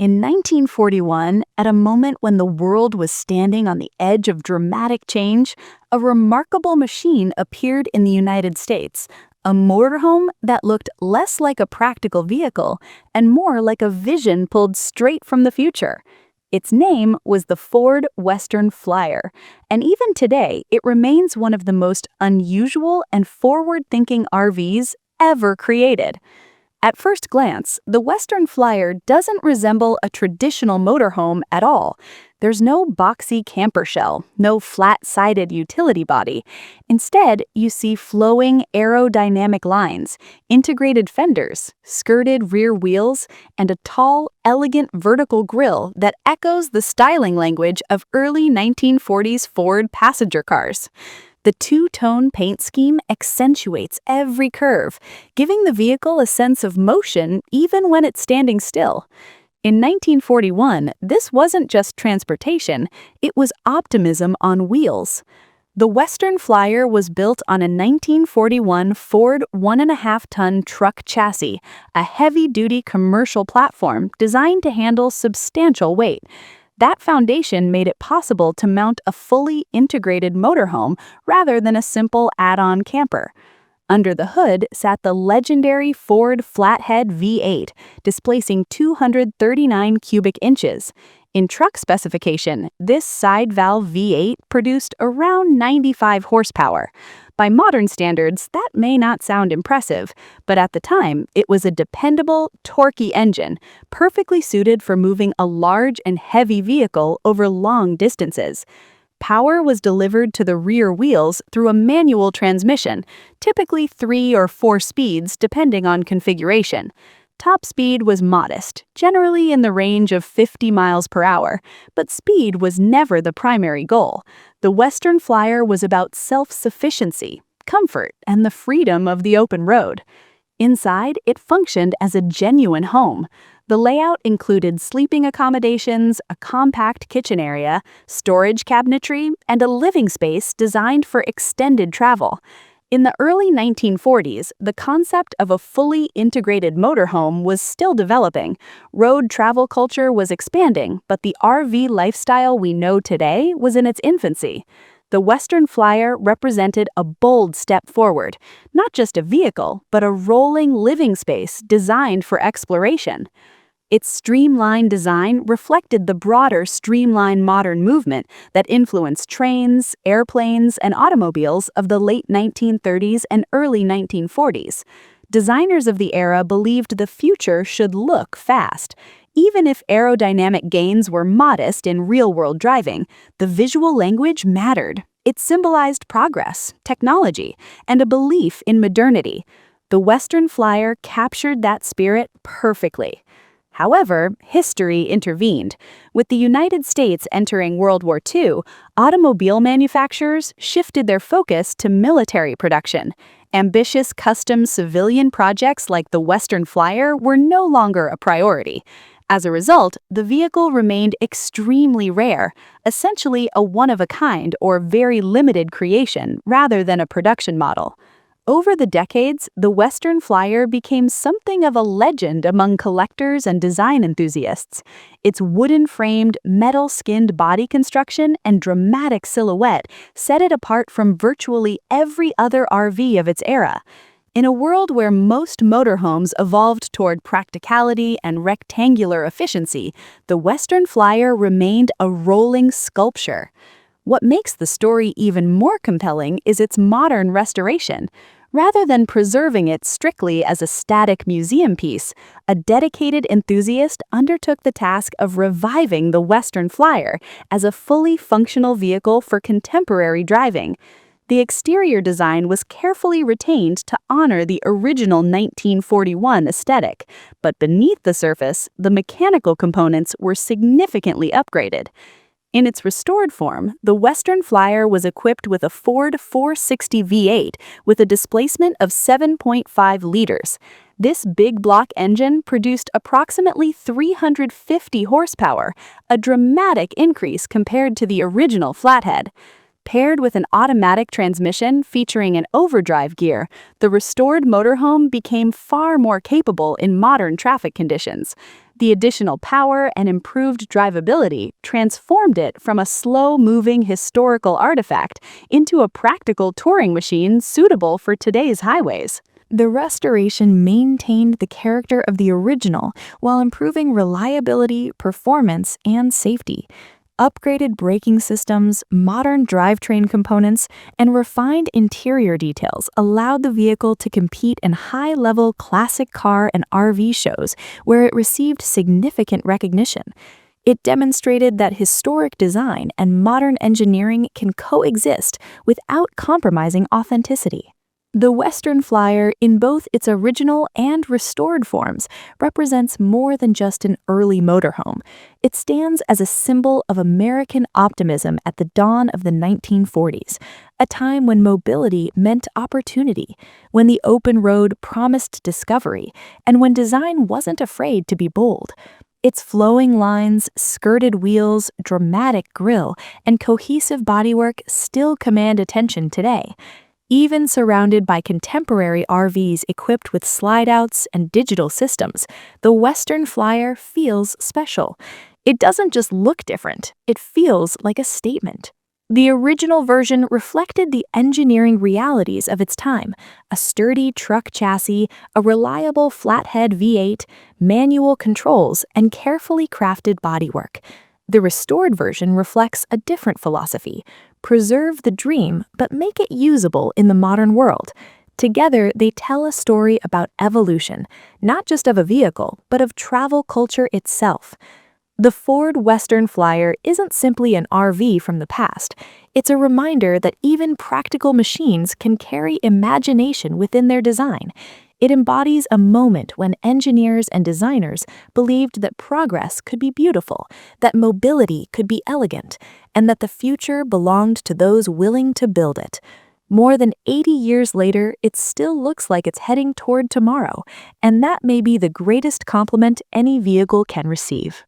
In 1941, at a moment when the world was standing on the edge of dramatic change, a remarkable machine appeared in the United States, a motorhome that looked less like a practical vehicle and more like a vision pulled straight from the future. Its name was the Ford Western Flyer, and even today it remains one of the most unusual and forward-thinking RVs ever created. At first glance, the Western Flyer doesn't resemble a traditional motorhome at all. There's no boxy camper shell, no flat-sided utility body. Instead, you see flowing aerodynamic lines, integrated fenders, skirted rear wheels, and a tall, elegant vertical grille that echoes the styling language of early 1940s Ford passenger cars. The two-tone paint scheme accentuates every curve, giving the vehicle a sense of motion even when it's standing still. In 1941, this wasn't just transportation, it was optimism on wheels. The Western Flyer was built on a 1941 Ford 1.5-ton truck chassis, a heavy-duty commercial platform designed to handle substantial weight. That foundation made it possible to mount a fully integrated motorhome rather than a simple add-on camper. Under the hood sat the legendary Ford Flathead V8, displacing 239 cubic inches. In truck specification, this side-valve V8 produced around 95 horsepower. By modern standards, that may not sound impressive, but at the time, it was a dependable, torquey engine, perfectly suited for moving a large and heavy vehicle over long distances. Power was delivered to the rear wheels through a manual transmission, typically 3 or 4 speeds depending on configuration. Top speed was modest, generally in the range of 50 miles per hour, but speed was never the primary goal. The Western Flyer was about self-sufficiency, comfort, and the freedom of the open road. Inside, it functioned as a genuine home. The layout included sleeping accommodations, a compact kitchen area, storage cabinetry, and a living space designed for extended travel. In the early 1940s, the concept of a fully integrated motorhome was still developing. Road travel culture was expanding, but the RV lifestyle we know today was in its infancy. The Western Flyer represented a bold step forward, not just a vehicle, but a rolling living space designed for exploration. Its streamlined design reflected the broader Streamline Moderne movement that influenced trains, airplanes, and automobiles of the late 1930s and early 1940s. Designers of the era believed the future should look fast. Even if aerodynamic gains were modest in real-world driving, the visual language mattered. It symbolized progress, technology, and a belief in modernity. The Western Flyer captured that spirit perfectly. However, history intervened. With the United States entering World War II, automobile manufacturers shifted their focus to military production. Ambitious custom civilian projects like the Western Flyer were no longer a priority. As a result, the vehicle remained extremely rare, essentially a one-of-a-kind or very limited creation rather than a production model. Over the decades, the Western Flyer became something of a legend among collectors and design enthusiasts. Its wooden-framed, metal-skinned body construction and dramatic silhouette set it apart from virtually every other RV of its era. In a world where most motorhomes evolved toward practicality and rectangular efficiency, the Western Flyer remained a rolling sculpture. What makes the story even more compelling is its modern restoration. Rather than preserving it strictly as a static museum piece, a dedicated enthusiast undertook the task of reviving the Western Flyer as a fully functional vehicle for contemporary driving. The exterior design was carefully retained to honor the original 1941 aesthetic, but beneath the surface, the mechanical components were significantly upgraded. In its restored form, the Western Flyer was equipped with a Ford 460 V8 with a displacement of 7.5 liters. This big block engine produced approximately 350 horsepower, a dramatic increase compared to the original Flathead. Paired with an automatic transmission featuring an overdrive gear, the restored motorhome became far more capable in modern traffic conditions. The additional power and improved drivability transformed it from a slow-moving historical artifact into a practical touring machine suitable for today's highways. The restoration maintained the character of the original while improving reliability, performance, and safety. Upgraded braking systems, modern drivetrain components, and refined interior details allowed the vehicle to compete in high-level classic car and RV shows where it received significant recognition. It demonstrated that historic design and modern engineering can coexist without compromising authenticity. The Western Flyer, in both its original and restored forms, represents more than just an early motorhome. It stands as a symbol of American optimism at the dawn of the 1940s, a time when mobility meant opportunity, when the open road promised discovery, and when design wasn't afraid to be bold. Its flowing lines, skirted wheels, dramatic grille, and cohesive bodywork still command attention today. Even surrounded by contemporary RVs equipped with slide-outs and digital systems, the Western Flyer feels special. It doesn't just look different, it feels like a statement. The original version reflected the engineering realities of its time: a sturdy truck chassis, a reliable Flathead V8, manual controls, and carefully crafted bodywork. The restored version reflects a different philosophy: preserve the dream, but make it usable in the modern world. Together, they tell a story about evolution, not just of a vehicle, but of travel culture itself. The Ford Western Flyer isn't simply an RV from the past. It's a reminder that even practical machines can carry imagination within their design. It embodies a moment when engineers and designers believed that progress could be beautiful, that mobility could be elegant, and that the future belonged to those willing to build it. More than 80 years later, it still looks like it's heading toward tomorrow, and that may be the greatest compliment any vehicle can receive.